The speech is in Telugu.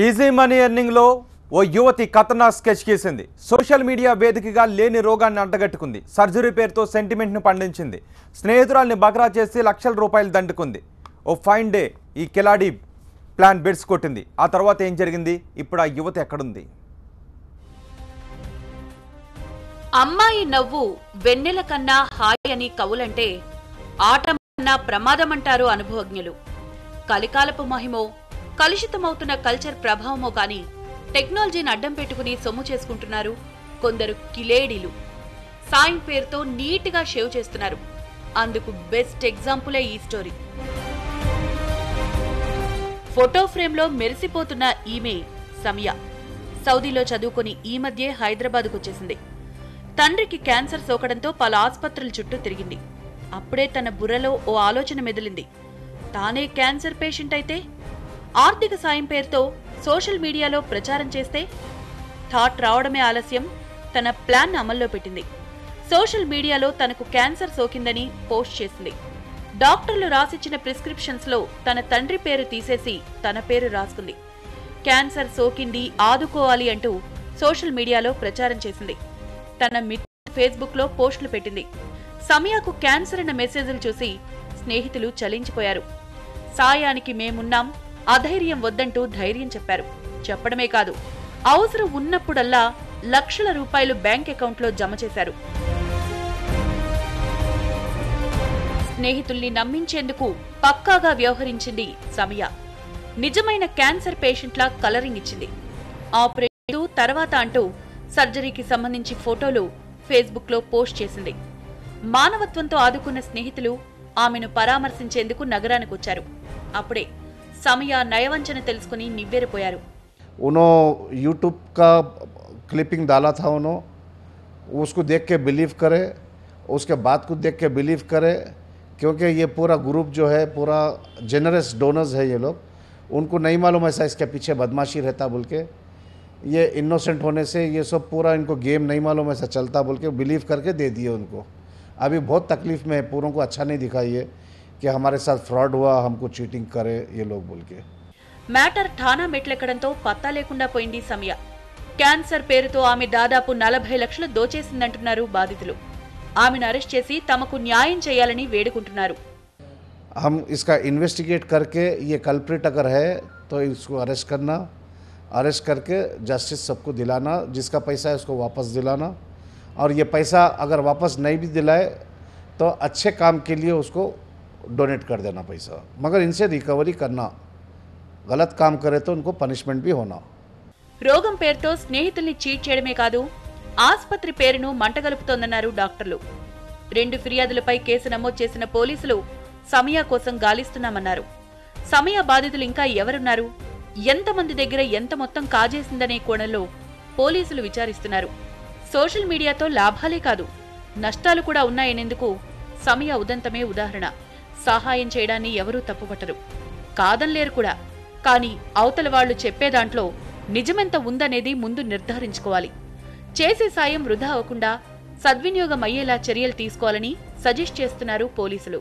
ఈజీ మనీ ఎర్నింగ్ లో ఓ యువతి ఖతర్నాక్ స్కెచ్ గీసింది. సోషల్ మీడియా వేదికగా లేని రోగాన్ని అంటగట్టుకుంది. సర్జరీ పేరుతో సెంటిమెంట్ను పండించింది. స్నేహితురాల్ని బగ్రా చేసి లక్షల రూపాయలు దండుకుంది. ఓ ఫైన్ డే ఈ కిలాడి ప్లాన్ బెడ్స్ కొట్టింది. ఆ తర్వాత ఏం జరిగింది? ఇప్పుడు ఆ యువతి ఎక్కడుంది? అమ్మాయి నవ్వు వెన్నెల కన్నా హాయ్ అని కవులంటే ఆట కన్నా ప్రమాదమంటారు అనుభవజ్ఞులు. కలికాలపు మహిమో కలుషితమవుతున్న కల్చర్ ప్రభావమో కాని టెక్నాలజీని అడ్డం పెట్టుకుని సొమ్ము చేసుకుంటున్నారు కొందరు కిలేడీలు. సాయం పేరుతో నీట్గా షేవ్ చేస్తున్నారు. అందుకు బెస్ట్ ఎగ్జాంపులే ఈ స్టోరీ. ఫోటో ఫ్రేమ్లో మెరిసిపోతున్న ఈమె సమియా. సౌదీలో చదువుకుని ఈ మధ్యే హైదరాబాద్కు వచ్చేసింది. తండ్రికి క్యాన్సర్ సోకడంతో పలు ఆసుపత్రుల చుట్టూ తిరిగింది. అప్పుడే తన బుర్రలో ఓ ఆలోచన మెదిలింది. తానే క్యాన్సర్ పేషెంట్ అయితే ఆర్థిక సాయం పేరుతో సోషల్ మీడియాలో ప్రచారం చేస్తే? థాట్ రావడమే ఆలస్యం. తన ప్లాన్ అమల్లో పెట్టింది. సోషల్ మీడియాలో తనకు క్యాన్సర్ సోకిందని పోస్ట్ చేసింది. డాక్టర్లు రాసిచ్చిన ప్రిస్క్రిప్షన్స్ లో తన తండ్రి పేరు తీసేసి తన పేరు రాసుకుంది. క్యాన్సర్ సోకింది, ఆదుకోవాలి అంటూ సోషల్ మీడియాలో ప్రచారం చేసింది. తన మిత్రుల ఫేస్బుక్ లో పోస్టులు పెట్టింది. సమియాకు క్యాన్సర్ అన్న మెసేజ్లు చూసి స్నేహితులు చలించిపోయారు. సాయానికి మేమున్నాం, అధైర్యం వద్దంటూ ధైర్యం చెప్పారు. చెప్పడమే కాదు, అవసరం ఉన్నప్పుడల్లా లక్షల రూపాయలు బ్యాంక్ అకౌంట్లో జమ చేశారు. స్నేహితుల్ని నమ్మించేందుకు పక్కాగా వ్యవహరించింది సమియా. నిజమైన క్యాన్సర్ పేషెంట్లా కలరింగ్ ఇచ్చింది. ఆపరేషన్ తర్వాత అంటూ సర్జరీకి సంబంధించి ఫోటోలు ఫేస్బుక్ లో పోస్ట్ చేసింది. మానవత్వంతో ఆదుకున్న స్నేహితులు ఆమెను పరామర్శించేందుకు నగరానికి వచ్చారు. అప్పుడే సమియా నయవంచన తెలుసుకుని నివ్వెరపోయారు. उन्होंने यूट्यूब का क्लिपिंग डाला था, उसको देख के बिलीव करे, उसके बात को देख के बिलीव करे, क्योंकि ये पूरा ग्रुप जो है पूरा जेनरस डोनर्स है ये लोग. उनको नहीं मालूम ऐसा इसके पीछे बदमाशी रहता बोल के, ये इनोसेंट होने से ये सब पूरा इनको गेम नहीं मालूम ऐसा चलता बोल के बिलीव करके दे दिए उनको. अभी बहुत तकलीफ़ में है, पूरों को अच्छा नहीं दिखा ये कि हमारे साथ फ्रॉड हुआ, हमको चीटिंग करे ये लोग बोल के. మ్యాటర్ ఠానా మెట్లెక్కడంతో పత్తా లేకుండా పోయింది సమియా. క్యాన్సర్ పేరుతో ఆమె దాదాపు 40 లక్షలు దోచేసిందంటున్నారు బాధితులు. ఆమెను అరెస్ట్ చేసి తమకు న్యాయం చేయాలని వేడుకుంటున్నారు. हम इसका इन्वेस्टिगेट करके ये कल्प्रिट अगर है तो इसको अरेस्ट करना, अरेस्ट करके जस्टिस सबको दिलाना, जिसका पैसा है उसको वापस दिलाना, और ये पैसा अगर वापस नहीं भी दिलाए तो अच्छे काम के लिए उसको डोनेट कर देना पैसा, मगर इनसे रिकवरी करना. गलत काम करे तो उनको पनिशमेंट भी होना. రోగం పేరుతో స్నేహితుల్ని చీట్ చేయడమే కాదు, ఆసుపత్రి పేరును మంటగలుపుతోందన్నారు డాక్టర్లు. 2 ఫిర్యాదులపై కేసు నమోదు చేసిన పోలీసులు సమియా కోసం గాలిస్తున్నామన్నారు. సమియా బాధితులు ఇంకా ఎవరున్నారు, ఎంతమంది దగ్గర ఎంత మొత్తం కాజేసిందనే కోణంలో పోలీసులు విచారిస్తున్నారు. సోషల్ మీడియాతో లాభాలే కాదు, నష్టాలు కూడా ఉన్నాయనేందుకు సమియా ఉదంతమే ఉదాహరణ. సహాయం చేయడాన్ని ఎవరూ తప్పుపట్టరు, కాదనలేరు కూడా. కానీ అవతల వాళ్లు చెప్పే దాంట్లో నిజమెంత ఉందనేది ముందు నిర్ధారించుకోవాలి. చేసే సాయం వృధా అవ్వకుండా సద్వినియోగం అయ్యేలా చర్యలు తీసుకోవాలని సజెస్ట్ చేస్తున్నారు పోలీసులు.